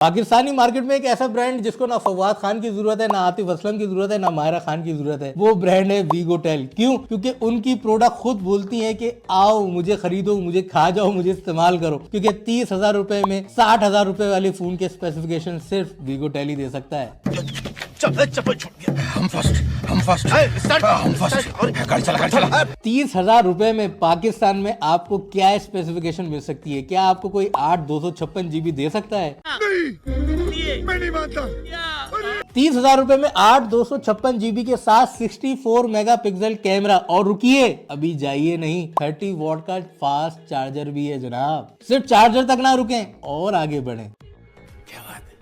Pakistani market में एक ऐसा ब्रांड जिसको ना फवाद खान की जरूरत है, ना आतिफ असलम की जरूरत है, ना मायरा खान की जरूरत है, वो ब्रांड है वीगोटेल। क्यों? क्योंकि उनकी प्रोडक्ट खुद बोलती है कि आओ मुझे खरीदो, मुझे खा जाओ, मुझे इस्तेमाल करो। क्योंकि 30,000 रुपए में 60,000 रुपए वाली फोन के स्पेसिफिकेशन सिर्फ वीगोटेल ही दे सकता है। चप्पल छूट गया। हम फर्स्ट। गाड़ी चला। 30,000 रुपए में पाकिस्तान में आपको क्या स्पेसिफिकेशन मिल सकती है? क्या आपको कोई 8/256 GB दे सकता है? नहीं, मैं नहीं मानता। 30,000 रुपए में 8/256 GB के साथ 64 मेगापिक्सल कैमरा, और रुकिए अभी जाइए नहीं, 30 वॉट का फास्ट चार्जर भी है जनाब। सिर्फ चार्जर तक ना रुकें और आगे बढ़ें,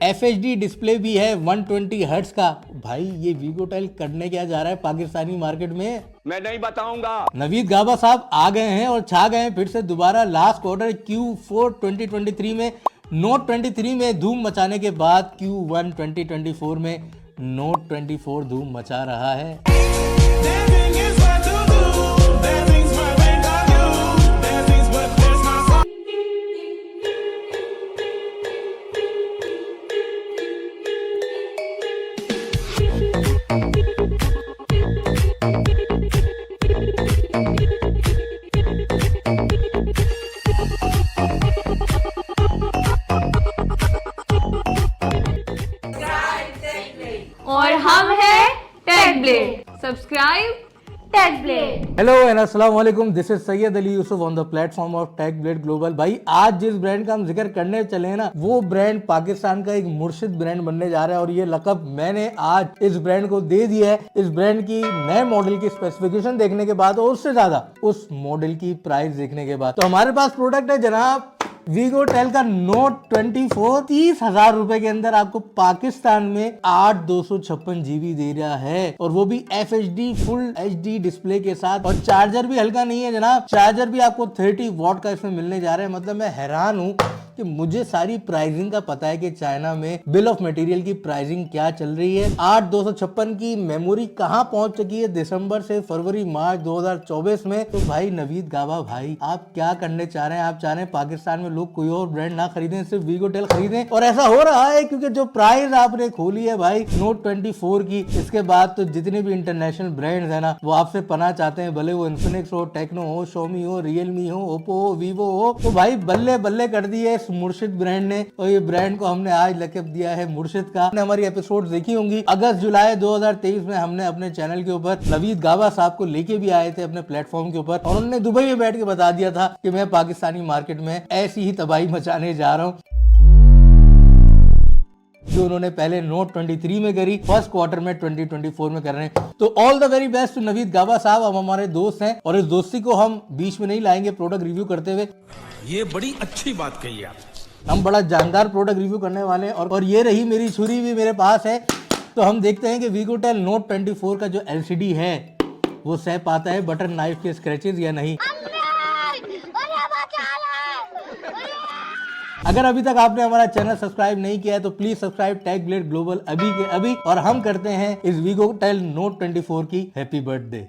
FHD डिस्प्ले भी है 120 हर्ट्ज का। भाई ये वीगोटेल करने क्या जा रहा है पाकिस्तानी मार्केट में? मैं नहीं बताऊंगा। नवीद गाबा साहब आ गए हैं और छा गए हैं फिर से दोबारा। लास्ट क्वार्टर Q4 2023 में नोट 23 में धूम मचाने के बाद Q1 2024 में नोट 24 धूम मचा रहा है। और हम हैं Tech Blade. Subscribe Tech Blade. Hello and अस्सलाम वालेकुम, this is Syed Ali Yusuf on the platform of Tech Blade Global. भाई आज जिस ब्रांड का हम जिक्र करने चले हैं ना, वो ब्रांड पाकिस्तान का एक मुर्शिद ब्रांड बनने जा रहा है, और ये लकब मैंने आज इस ब्रांड को दे दिया है। इस ब्रांड की नए मॉडल की स्पेसिफिकेशन देखने के बाद और उससे ज्यादा उस मॉडल की प्राइस देखने के बाद, तो हमारे पास प्रोडक्ट है जनाब वीगोटेल का नोट 24। 30,000 रुपए के अंदर आपको पाकिस्तान में 8/256 GB दे रहा है, और वो भी FHD फुल HD डिस्प्ले के साथ। और चार्जर भी हल्का नहीं है जनाब, चार्जर भी आपको 30 वॉट का इसमें मिलने जा रहा है। मतलब मैं हैरान हूं कि मुझे सारी प्राइसिंग का पता है कि चाइना में बिल ऑफ मटेरियल की प्राइसिंग क्या चल रही है। 8/256 की मेमोरी कहां पहुंच चुकी है दिसंबर से फरवरी मार्च 2024 में। तो भाई नवीद गाबा भाई, आप क्या करने चाह रहे हैं? आप चाह रहे हैं पाकिस्तान में लोग कोई और ब्रांड ना खरीदें, सिर्फ वीगोटेल खरीदें। और ऐसा हो रहा है क्योंकि जो प्राइस आपने खोली है भाई नोट 24 की, इसके बाद तो जितने भी इंटरनेशनल ब्रांड्स है ना, वो आपसे पना चाहते हैं, भले वो इन्फिनिक्स हो, टेक्नो हो, शोमी हो, रियलमी हो, ओप्पो हो, वीवो हो। तो भाई बल्ले बल्ले कर दिए मुर्शिद ब्रांड ने, और ये ब्रांड को हमने आज लकब दिया है मुर्शिद का। आपने हमारी एपिसोड देखी होंगी, अगस्त जुलाई 2023 में हमने अपने चैनल के ऊपर नवीद गाबा साहब को लेके भी आए थे अपने प्लेटफॉर्म के ऊपर, और उन्होंने दुबई में बैठ के बता दिया था कि मैं पाकिस्तानी मार्केट में ऐसी ही तबाही मचाने जा रहा हूँ जो उन्होंने पहले नोट 23 में करी, फर्स्ट क्वार्टर में 2024 में कर रहे हैं। तो all the very best to Naveed Gaba sahab. हम हमारे दोस्त हैं और इस दोस्ती को हम बीच में नहीं लाएंगे प्रोडक्ट रिव्यू करते हुए। ये बड़ी अच्छी बात कही आप। हम बड़ा जानदार प्रोडक्ट रिव्यू करने वाले हैं, और ये रही मेरी छुरी भी मेरे पास है। तो हम देखते हैं कि वीगोटेल नोट 24 का जो LCD है वो सह पाता है बटर नाइफ के स्क्रैचेस या नहीं। अगर अभी तक आपने हमारा चैनल सब्सक्राइब नहीं किया है तो please subscribe Tech Blade Global अभी के अभी, और हम करते हैं इस वीगोटेल नोट 24 की हैप्पी बर्थडे।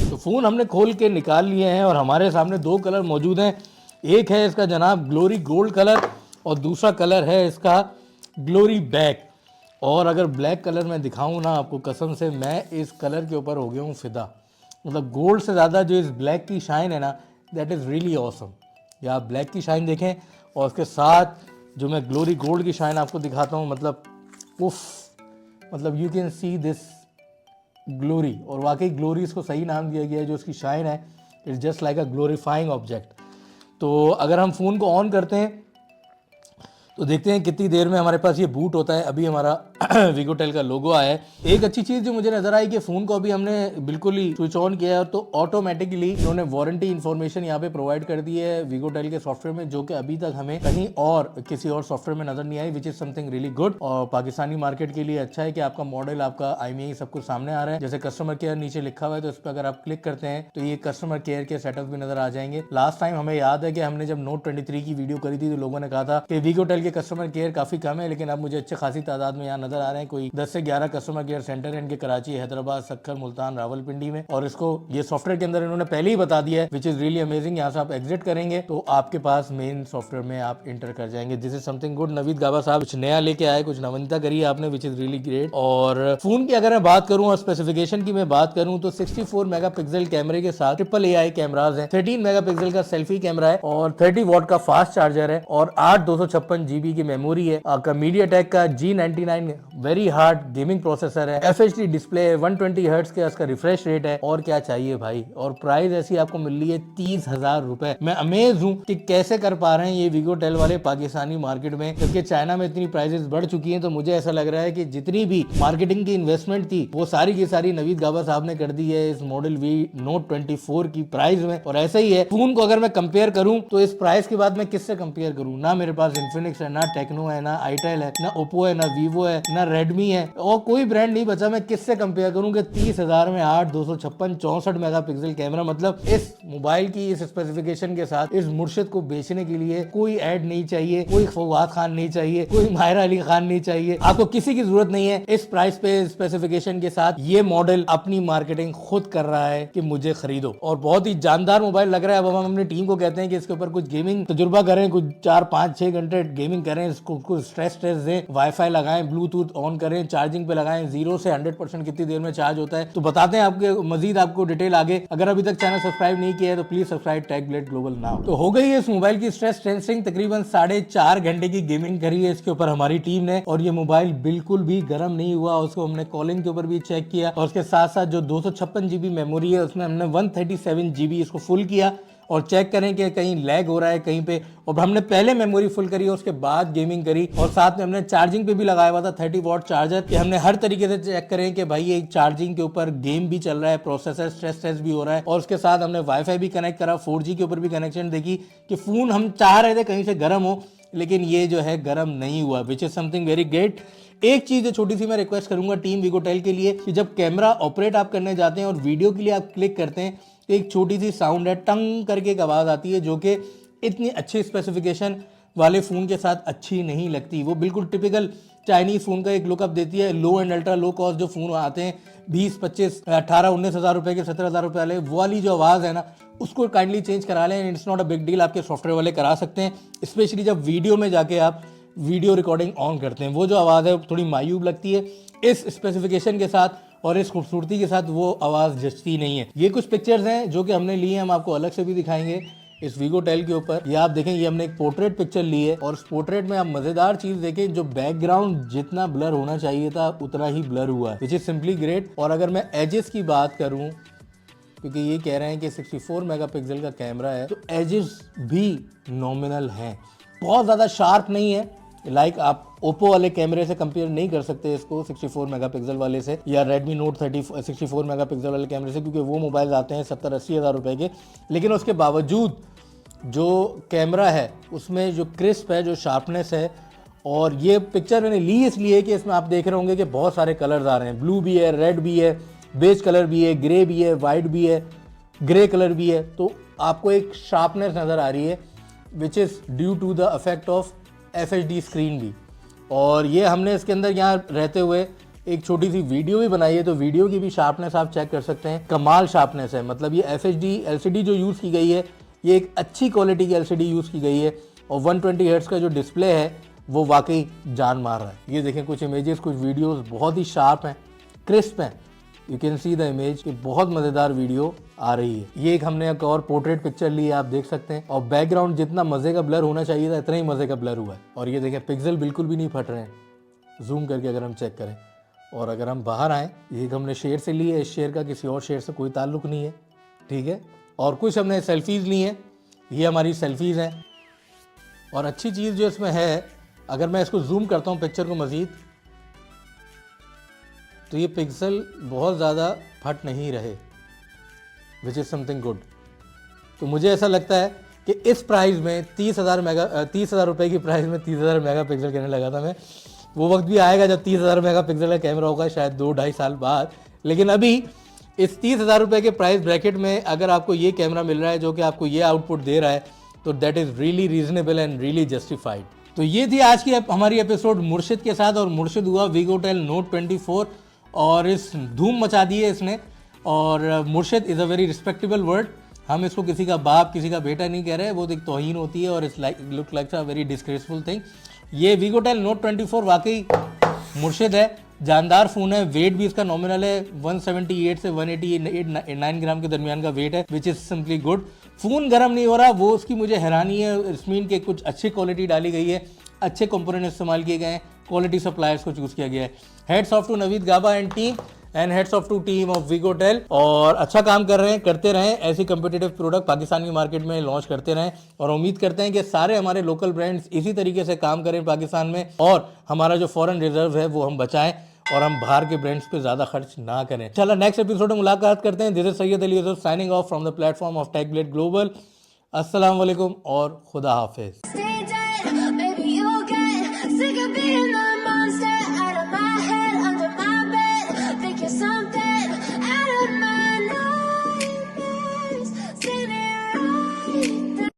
तो फोन हमने खोल के निकाल लिए हैं और हमारे सामने दो कलर मौजूद हैं। एक है इसका जनाब ग्लोरी गोल्ड कलर, और दूसरा कलर है इसका ग्लोरी बैक। और अगर ब्लैक कलर में दिखाऊं ना आपको, कसम से मैं इस कलर के ऊपर हो गया हूँ फिदा। मतलब गोल्ड से ज़्यादा जो इस ब्लैक की शाइन है ना, दैट इज़ रियली ऑसम। या आप ब्लैक की शाइन देखें और उसके साथ जो मैं ग्लोरी गोल्ड की शाइन आपको दिखाता हूँ, मतलब उफ, मतलब you can see this glory. और वाकई ग्लोरी इसको सही नाम दिया गया है। जो इसकी शाइन है it's just like a glorifying object. तो अगर हम फ़ोन को ऑन करते हैं तो देखते हैं कितनी देर में हमारे पास ये बूट होता है। अभी हमारा वीगोटेल का लोगो आया है। एक अच्छी चीज़ जो मुझे नजर आई कि फ़ोन को अभी हमने बिल्कुल ही स्विच ऑन किया है तो ऑटोमेटिकली उन्होंने वारंटी इन्फॉर्मेशन यहाँ पे प्रोवाइड कर दी है वीगोटेल के सॉफ्टवेयर में, जो कि अभी तक हमें कहीं और किसी और सॉफ्टवेयर में नजर नहीं आई, which is something really good. और पाकिस्तानी मार्केट के लिए अच्छा है कि आपका मॉडल, आपका IMEI सब कुछ सामने आ रहा है। जैसे कस्टमर केयर नीचे लिखा हुआ है तो इस पर अगर आप क्लिक करते हैं तो ये कस्टमर केयर के सेटअप भी नजर आ जाएंगे। लास्ट टाइम हमें याद है कि हमने जब नोट 23 की वीडियो करी थी तो लोगों ने कहा था कि वीगोटेल मोबाइल के कस्टमर केयर काफ़ी कम है, लेकिन अब मुझे अच्छे खासी तादाद में यहाँ नजर आ रहे हैं। कोई 10 से 11 कस्टमर केयर सेंटर है इनके कराची, हैदराबाद, सक्खर, मुल्तान, रावलपिंडी में। और इसको ये सॉफ्टवेयर के अंदर इन्होंने पहले ही बता दिया है, विच इज़ रियली अमेजिंग। यहाँ से आप एग्जिट करेंगे तो आपके पास मेन सॉफ्टवेयर में आप इंटर कर जाएंगे। This is something good. Naveed Gaba साहब कुछ नया लेके आए, कुछ नवीनता करी है आपने, विच इज़ रियली ग्रेट। और फोन की अगर मैं बात करूँ और स्पेसिफिकेशन की मैं बात करूँ तो 64 मेगापिक्सल कैमरे के साथ AAA कैमराज हैं, 13 मेगापिक्सल का सेल्फी कैमरा है और 30 वॉट का फास्ट चार्जर है और 8/256 GB की मेमोरी है। आपका MediaTek का G99 very hard gaming processor है, FHD डिस्प्ले है, 120 हर्ट्ज का इसका रिफ्रेश रेट है। और क्या चाहिए भाई। और प्राइस ऐसी आपको मिल रही है 30,000 रुपए। मैं अमेज हूँ कि कैसे कर पा रहे हैं ये वीगोटेल वाले पाकिस्तानी मार्केट में, जबकि चाइना में इतनी प्राइसेस बढ़ चुकी हैं। तो मुझे ऐसा लग रहा है कि जितनी भी मार्केटिंग की इन्वेस्टमेंट थी वो सारी की सारी नवीद गाबा साहब ने कर दी है इस मॉडल V Note 24 की प्राइस में। और ऐसा ही है, फोन को अगर मैं कंपेयर करूं तो इस प्राइस के बाद मैं किससे कंपेयर करूं। ना मेरे पास इन्फिनिक्स है, ना टेक्नो है, ना आईटेल है, ना ओप्पो है, ना वीवो है, ना रेडमी है, और कोई ब्रांड नहीं बचा। मैं किससे कंपेयर करूं कि 30,000 में 8/256 64 मेगापिक्सल कैमरा। मतलब इस मोबाइल की इस स्पेसिफिकेशन के साथ इस मुर्शिद को बेचने के लिए कोई ऐड नहीं चाहिए, कोई फवाद खान नहीं चाहिए, कोई माहिरा अली खान नहीं चाहिए, आपको किसी की जरूरत नहीं है। इस प्राइस पे स्पेसिफिकेशन के साथ ये मॉडल अपनी मार्केटिंग खुद कर रहा है कि मुझे खरीदो। और बहुत ही जानदार मोबाइल लग रहा है। अब हम अपनी टीम को कहते हैं कि इसके ऊपर कुछ गेमिंग तजुर्बा करें, कुछ 4-5-6 घंटे गेमिंग करें, इसको कुछ स्ट्रेस दें, वाईफाई लगाएं, ब्लूटूथ ऑन करें, चार्जिंग पे लगाएं, 0 से 100% कितनी देर में चार्ज होता है। तो बताते हैं आपके मजीद आपको डिटेल आगे। अगर अभी तक चैनल सब्सक्राइब नहीं किया है तो प्लीज सब्सक्राइब टेकब्लेड ग्लोबल नाउ। तो हो गई है इस मोबाइल की स्ट्रेस टेस्टिंग, तकरीबन 4.5 घंटे की गेमिंग करी है इसके ऊपर हमारी टीम ने। और ये मोबाइल बिल्कुल भी गर्म नहीं हुआ। उसको हमने कॉलिंग के ऊपर भी चेक किया और उसके साथ साथ जो 256 GB मेमोरी है उसमें हमने 137 GB इसको फुल किया और चेक करें कि कहीं लैग हो रहा है कहीं पे। और हमने पहले मेमोरी फुल करी और उसके बाद गेमिंग करी और साथ में हमने चार्जिंग पे भी लगाया हुआ था 30 वॉट चार्जर, कि हमने हर तरीके से चेक करें कि भाई ये चार्जिंग के ऊपर गेम भी चल रहा है, प्रोसेसर स्ट्रेस टेस्ट भी हो रहा है। और उसके साथ हमने वाईफाई भी कनेक्ट करा, 4G के ऊपर भी कनेक्शन देखी कि फोन हम चाह रहे थे कहीं से गर्म हो, लेकिन ये जो है गर्म नहीं हुआ, विच इज समथिंग वेरी ग्रेट। एक चीज छोटी सी मैं रिक्वेस्ट करूंगा टीम वीगोटेल के लिए कि जब कैमरा ऑपरेट आप करने जाते हैं और वीडियो के लिए आप क्लिक करते हैं तो एक छोटी सी साउंड है, टंग करके एक आवाज आती है, जो कि इतनी अच्छी स्पेसिफिकेशन वाले फोन के साथ अच्छी नहीं लगती। वो बिल्कुल टिपिकल चाइनीज फोन का एक लुकअप देती है। लो एंड अल्ट्रा लो कॉस्ट जो फोन आते हैं 20, 25, 18, 19,000 रुपए के, 17,000 रुपए वाले, वो वाली जो आवाज है ना, उसको काइंडली चेंज करा लें। It's not a big deal, आपके सॉफ्टवेयर वाले करा सकते हैं, स्पेशली जब वीडियो में जाके आप वीडियो रिकॉर्डिंग ऑन करते हैं। वो जो आवाज़ है थोड़ी मायूब लगती है। इस स्पेसिफिकेशन के साथ और इस खूबसूरती के साथ वो आवाज़ जचती नहीं है। ये कुछ पिक्चर्स हैं जो कि हमने ली हैं, हम आपको अलग से भी दिखाएंगे इस वीगोटेल के ऊपर। ये आप देखें, ये हमने एक पोर्ट्रेट पिक्चर ली है और उस पोर्ट्रेट में आप मजेदार चीज देखें, जो बैकग्राउंड जितना ब्लर होना चाहिए था उतना ही ब्लर हुआ है, विच इज सिंपली ग्रेट। और अगर मैं एजेस की बात करूं, क्योंकि ये कह रहे हैं कि 64 मेगापिक्सल का कैमरा है, तो एजेस भी नॉमिनल हैं, बहुत ज़्यादा शार्प नहीं है। लाइक आप ओप्पो वाले कैमरे से कंपेयर नहीं कर सकते इसको 64 मेगापिक्सल वाले से, या रेडमी नोट 30 64 मेगापिक्सल वाले कैमरे से, क्योंकि वो मोबाइल आते हैं 70-80 हज़ार रुपए के। लेकिन उसके बावजूद जो कैमरा है उसमें जो क्रिस्प है, जो शार्पनेस है, और ये पिक्चर मैंने ली इसलिए कि इसमें आप देख रहे होंगे कि बहुत सारे कलर्स आ रहे हैं। ब्लू भी है, रेड भी है, बेज कलर भी है, ग्रे भी है, वाइट भी है, ग्रे कलर भी है। तो आपको एक शार्पनेस नज़र आ रही है, which is due to the effect of FHD screen भी। और ये हमने इसके अंदर यहाँ रहते हुए एक छोटी सी वीडियो भी बनाई है, तो वीडियो की भी शार्पनेस आप चेक कर सकते हैं। कमाल शार्पनेस है। मतलब ये FHD LCD जो यूज़ की गई है, ये एक अच्छी क्वालिटी की LCD यूज़ की गई है। और 120 हर्ट्ज का जो डिस्प्ले है वो वाकई जान मार रहा है। ये देखें, कुछ इमेजेस, कुछ वीडियोस बहुत ही शार्प हैं, क्रिस्प हैं। You can see the image कि बहुत मज़ेदार वीडियो आ रही है। ये एक हमने एक और पोर्ट्रेट पिक्चर ली है, आप देख सकते हैं। और बैकग्राउंड जितना मज़े का ब्लर होना चाहिए था इतना ही मज़े का ब्लर हुआ है। और ये देखें, पिक्सल बिल्कुल भी नहीं फट रहे हैं, जूम करके अगर हम चेक करें। और अगर हम बाहर आएँ, ये हमने शेयर से ली है, इस शेयर का किसी और शेयर से कोई ताल्लुक नहीं है, ठीक है। और कुछ हमने सेल्फीज़ ली हैं, ये हमारी सेल्फीज़ हैं। और अच्छी चीज़ जो इसमें है, अगर मैं इसको जूम करता हूँ पिक्चर को मज़ीद, तो ये पिक्सल बहुत ज़्यादा फट नहीं रहे, विच इज़ समथिंग गुड। तो मुझे ऐसा लगता है कि इस प्राइस में 30,000 रुपये की प्राइस में 30,000 मेगापिक्सल कहने लगा था मैं। वो वक्त भी आएगा जब 30,000 मेगापिक्सल का कैमरा होगा, शायद 2-2.5 साल बाद। लेकिन अभी इस 30,000 रुपये के प्राइस ब्रैकेट में अगर आपको ये कैमरा मिल रहा है जो कि आपको ये आउटपुट दे रहा है, तो that is really reasonable and really justified. तो ये थी आज की हमारी एपिसोड मुर्शिद के साथ, और मुर्शिद हुआ वीगोटेल नोट 24 और इस धूम मचा दी है इसने। और मुर्शिद is a very respectable word, हम इसको किसी का बाप किसी का बेटा नहीं कह रहे, वो एक तौहीन होती है और it's like look like a very disgraceful thing. ये वीगोटेल नोट 24 वाकई मुर्शिद है, जानदार फ़ोन है, वेट भी इसका नॉमिनल है, 178 से 189 ग्राम के दरमियान का वेट है, which is simply good. Phone गर्म नहीं हो रहा, वो उसकी मुझे हैरानी है। इसमें के कुछ अच्छी क्वालिटी डाली गई है, अच्छे कंपोनेंट इस्तेमाल किए गए हैं, क्वालिटी सप्लायर्स को चूज़ किया गया है। Heads off to Naveed Gaba and team and heads off to team of Vigotel, और अच्छा काम कर रहे हैं, करते रहें, ऐसी कम्पिटिटिव प्रोडक्ट पाकिस्तान की मार्केट में लॉन्च करते रहें। और उम्मीद करते हैं कि सारे हमारे लोकल ब्रांड्स इसी तरीके से काम करें पाकिस्तान में, और हमारा जो फॉरेन रिजर्व है वो हम बचाएं और हम बाहर के ब्रांड्स पे ज़्यादा खर्च ना करें। चलो नेक्स्ट एपिसोड में मुलाकात करते हैं। This is Syed Ali Yusuf signing off from the platform of Techblade Global. अस्सलाम वालेकुम और खुदा हाफिज़।